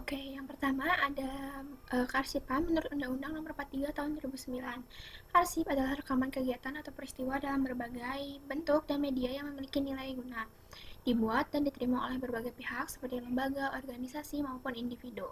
Oke, yang pertama ada kearsipan menurut Undang-Undang Nomor 43 Tahun 2009. Arsip adalah rekaman kegiatan atau peristiwa dalam berbagai bentuk dan media yang memiliki nilai guna, dibuat dan diterima oleh berbagai pihak seperti lembaga, organisasi, maupun individu.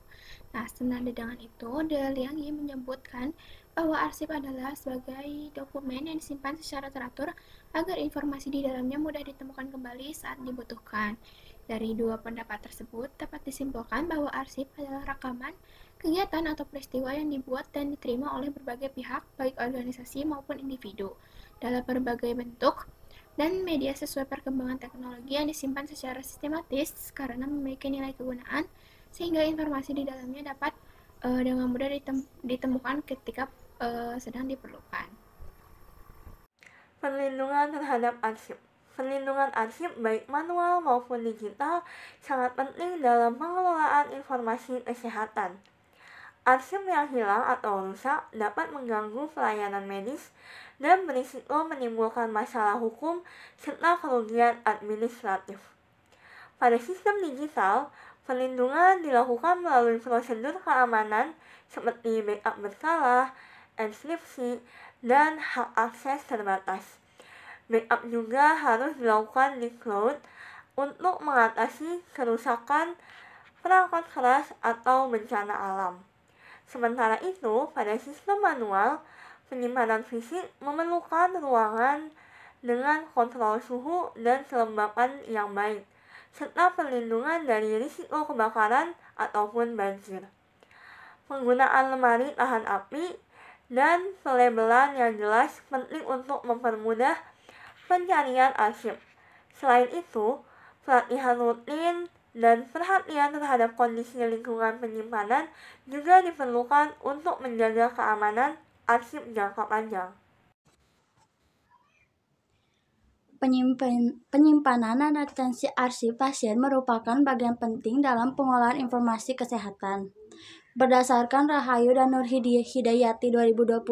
Nah, senada dengan itu, Deliangi menyebutkan bahwa arsip adalah sebagai dokumen yang disimpan secara teratur agar informasi di dalamnya mudah ditemukan kembali saat dibutuhkan. Dari dua pendapat tersebut, dapat disimpulkan bahwa arsip adalah rekaman, kegiatan atau peristiwa yang dibuat dan diterima oleh berbagai pihak, baik organisasi maupun individu, dalam berbagai bentuk dan media sesuai perkembangan teknologi yang disimpan secara sistematis karena memiliki nilai kegunaan, sehingga informasi di dalamnya dapat dengan mudah ditemukan ketika sedang diperlukan. Perlindungan terhadap arsip. Perlindungan arsip baik manual maupun digital sangat penting dalam pengelolaan informasi kesehatan. Arsip yang hilang atau rusak dapat mengganggu pelayanan medis dan berisiko menimbulkan masalah hukum serta kerugian administratif. Pada sistem digital, perlindungan dilakukan melalui prosedur keamanan seperti backup berkala, enkripsi, dan hak akses terbatas. Backup juga harus dilakukan di cloud untuk mengatasi kerusakan perangkat keras atau bencana alam. Sementara itu, pada sistem manual, penyimpanan fisik memerlukan ruangan dengan kontrol suhu dan kelembapan yang baik, serta perlindungan dari risiko kebakaran ataupun banjir. Penggunaan lemari tahan api dan pelabelan yang jelas penting untuk mempermudah pencarian arsip. Selain itu, pelatihan rutin dan perhatian terhadap kondisi lingkungan penyimpanan juga diperlukan untuk menjaga keamanan arsip jangka panjang. Penyimpanan dan retensi arsip pasien merupakan bagian penting dalam pengolahan informasi kesehatan. Berdasarkan Rahayu dan Nur Hidayati 2020,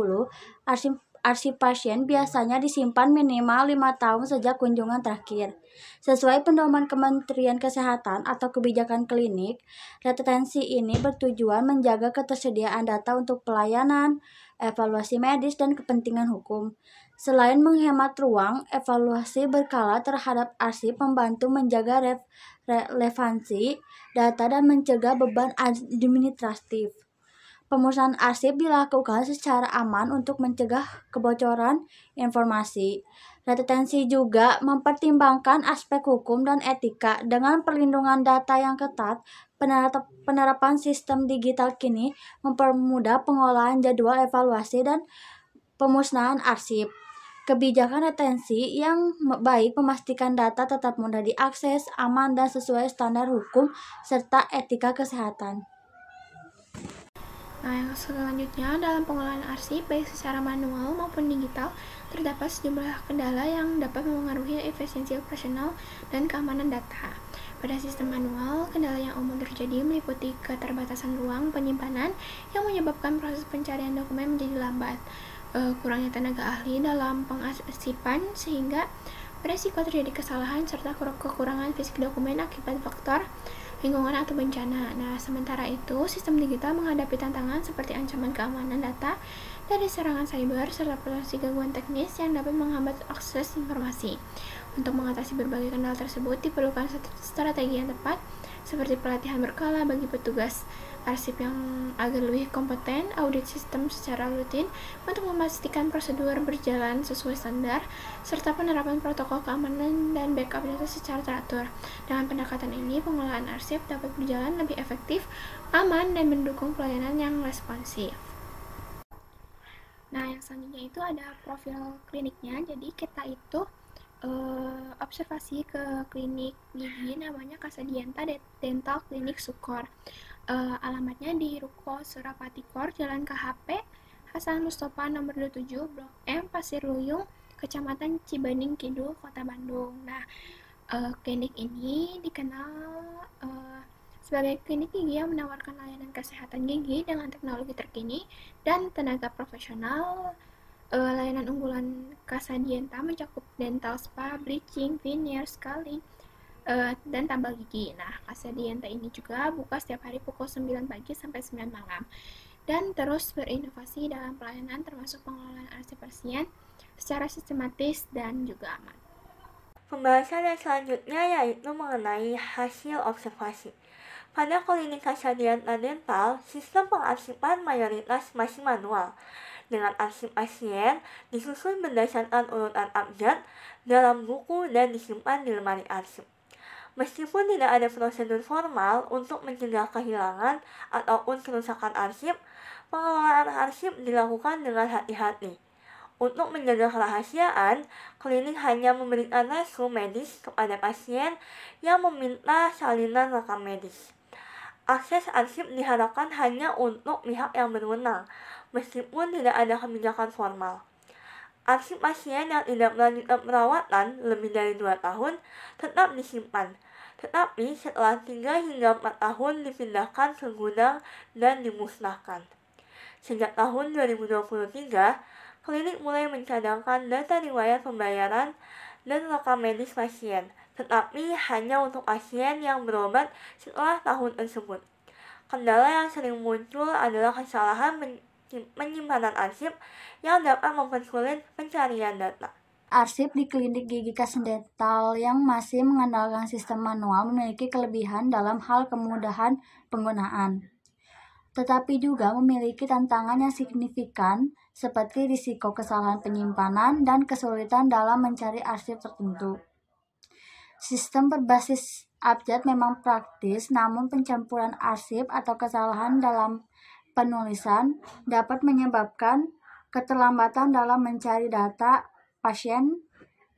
arsip pasien biasanya disimpan minimal 5 tahun sejak kunjungan terakhir. Sesuai pedoman Kementerian Kesehatan atau kebijakan klinik, retensi ini bertujuan menjaga ketersediaan data untuk pelayanan, evaluasi medis, dan kepentingan hukum. Selain menghemat ruang, evaluasi berkala terhadap arsip membantu menjaga relevansi data dan mencegah beban administratif. Pemusnahan arsip dilakukan secara aman untuk mencegah kebocoran informasi. Retensi juga mempertimbangkan aspek hukum dan etika. Dengan perlindungan data yang ketat, penerapan sistem digital kini mempermudah pengolahan jadwal evaluasi dan pemusnahan arsip. Kebijakan retensi yang baik memastikan data tetap mudah diakses, aman, dan sesuai standar hukum serta etika kesehatan. Nah, yang selanjutnya dalam pengolahan arsip baik secara manual maupun digital, terdapat sejumlah kendala yang dapat mempengaruhi efisiensi operasional dan keamanan data. Pada sistem manual, kendala yang umum terjadi meliputi keterbatasan ruang penyimpanan yang menyebabkan proses pencarian dokumen menjadi lambat, kurangnya tenaga ahli dalam pengarsipan sehingga beresiko terjadi kesalahan serta kekurangan fisik dokumen akibat faktor lingkungan atau bencana. Nah, sementara itu, sistem digital menghadapi tantangan seperti ancaman keamanan data dari serangan cyber serta potensi gangguan teknis yang dapat menghambat akses informasi. Untuk mengatasi berbagai kendala tersebut, diperlukan strategi yang tepat seperti pelatihan berkala bagi petugas arsip yang agar lebih kompeten, audit sistem secara rutin untuk memastikan prosedur berjalan sesuai standar, serta penerapan protokol keamanan dan backup data secara teratur. Dengan pendekatan ini, pengolahan arsip dapat berjalan lebih efektif, aman, dan mendukung pelayanan yang responsif. Nah, yang selanjutnya itu ada profil kliniknya. Jadi kita itu observasi ke klinik gigi namanya Kasadianta Dental Clinic Sukor. Alamatnya di Ruko Surapati Kor, Jalan KHP Hasan Mustafa nomor 27, Blok M, Pasir Luyung, Kecamatan Cibening Kidul, Kota Bandung. Nah, klinik ini dikenal sebagai klinik gigi yang menawarkan layanan kesehatan gigi dengan teknologi terkini dan tenaga profesional. Layanan unggulan Kasadienta mencakup dental spa, bleaching, veneer, scaling, dan tambal gigi. Nah, Casa Dienta ini juga buka setiap hari pukul 9 pagi sampai 9 malam dan terus berinovasi dalam pelayanan termasuk pengelolaan arsip pasien secara sistematis dan juga aman. Pembahasan yang selanjutnya yaitu mengenai hasil observasi. Pada klinik Casa Dienta Dental, sistem pengarsipan mayoritas masih manual, dengan arsip pasien disusun berdasarkan urutan abjad dalam buku dan disimpan di lemari arsip. Meskipun tidak ada prosedur formal untuk mencegah kehilangan ataupun kerusakan arsip, pengelolaan arsip dilakukan dengan hati-hati. Untuk menjaga kerahasiaan, klinik hanya memberikan resu medis kepada pasien yang meminta salinan rekam medis. Akses arsip diharapkan hanya untuk pihak yang berwenang, meskipun tidak ada kebijakan formal. Arsip pasien yang tidak melanjutkan perawatan lebih dari 2 tahun tetap disimpan, tetapi setelah 3 hingga 4 tahun dipindahkan ke gudang dan dimusnahkan. Sejak tahun 2023, klinik mulai mencadangkan data riwayat pembayaran dan rekam medis pasien, tetapi hanya untuk pasien yang berobat setelah tahun tersebut. Kendala yang sering muncul adalah kesalahan penyimpanan arsip yang dapat mempersulit pencarian data. Arsip di klinik gigi Casa Dental yang masih mengandalkan sistem manual memiliki kelebihan dalam hal kemudahan penggunaan, tetapi juga memiliki tantangan yang signifikan seperti risiko kesalahan penyimpanan dan kesulitan dalam mencari arsip tertentu. Sistem berbasis abjad memang praktis, namun pencampuran arsip atau kesalahan dalam penulisan dapat menyebabkan keterlambatan dalam mencari data pasien,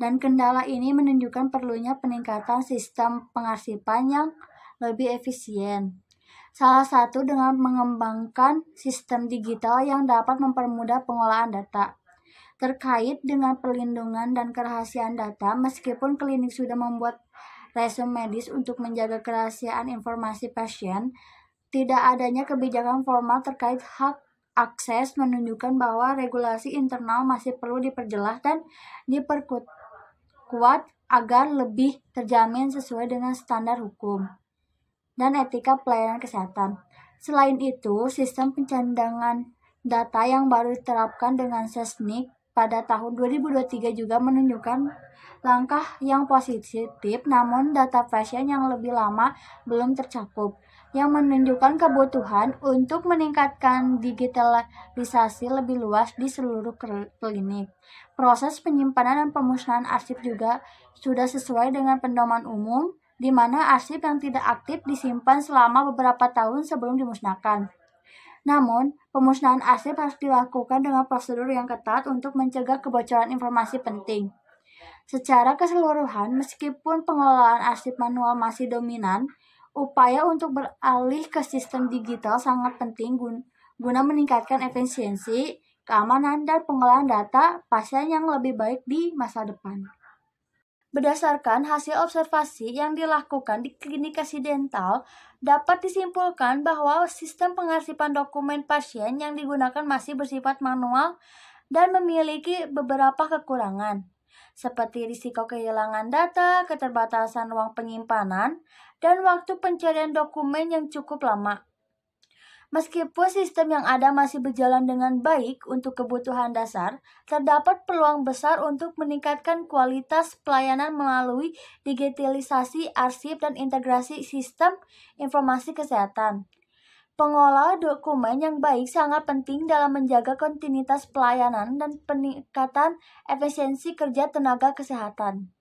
dan kendala ini menunjukkan perlunya peningkatan sistem pengarsipan yang lebih efisien. Salah satu dengan mengembangkan sistem digital yang dapat mempermudah pengolahan data. Terkait dengan perlindungan dan kerahasiaan data, meskipun klinik sudah membuat resume medis untuk menjaga kerahasiaan informasi pasien, tidak adanya kebijakan formal terkait hak akses menunjukkan bahwa regulasi internal masih perlu diperjelas dan diperkuat agar lebih terjamin sesuai dengan standar hukum dan etika pelayanan kesehatan. Selain itu, sistem pencadangan data yang baru diterapkan dengan SESNIK pada tahun 2023 juga menunjukkan langkah yang positif, namun data pasien yang lebih lama belum tercakup, yang menunjukkan kebutuhan untuk meningkatkan digitalisasi lebih luas di seluruh klinik. Proses penyimpanan dan pemusnahan arsip juga sudah sesuai dengan pedoman umum, di mana arsip yang tidak aktif disimpan selama beberapa tahun sebelum dimusnahkan. Namun, pemusnahan arsip harus dilakukan dengan prosedur yang ketat untuk mencegah kebocoran informasi penting. Secara keseluruhan, meskipun pengelolaan arsip manual masih dominan, upaya untuk beralih ke sistem digital sangat penting guna meningkatkan efisiensi, keamanan, dan pengolahan data pasien yang lebih baik di masa depan. Berdasarkan hasil observasi yang dilakukan di klinik Casa Dental, dapat disimpulkan bahwa sistem pengarsipan dokumen pasien yang digunakan masih bersifat manual dan memiliki beberapa kekurangan, seperti risiko kehilangan data, keterbatasan ruang penyimpanan, dan waktu pencarian dokumen yang cukup lama. Meskipun sistem yang ada masih berjalan dengan baik untuk kebutuhan dasar, terdapat peluang besar untuk meningkatkan kualitas pelayanan melalui digitalisasi arsip dan integrasi sistem informasi kesehatan. Pengelola dokumen yang baik sangat penting dalam menjaga kontinuitas pelayanan dan peningkatan efisiensi kerja tenaga kesehatan.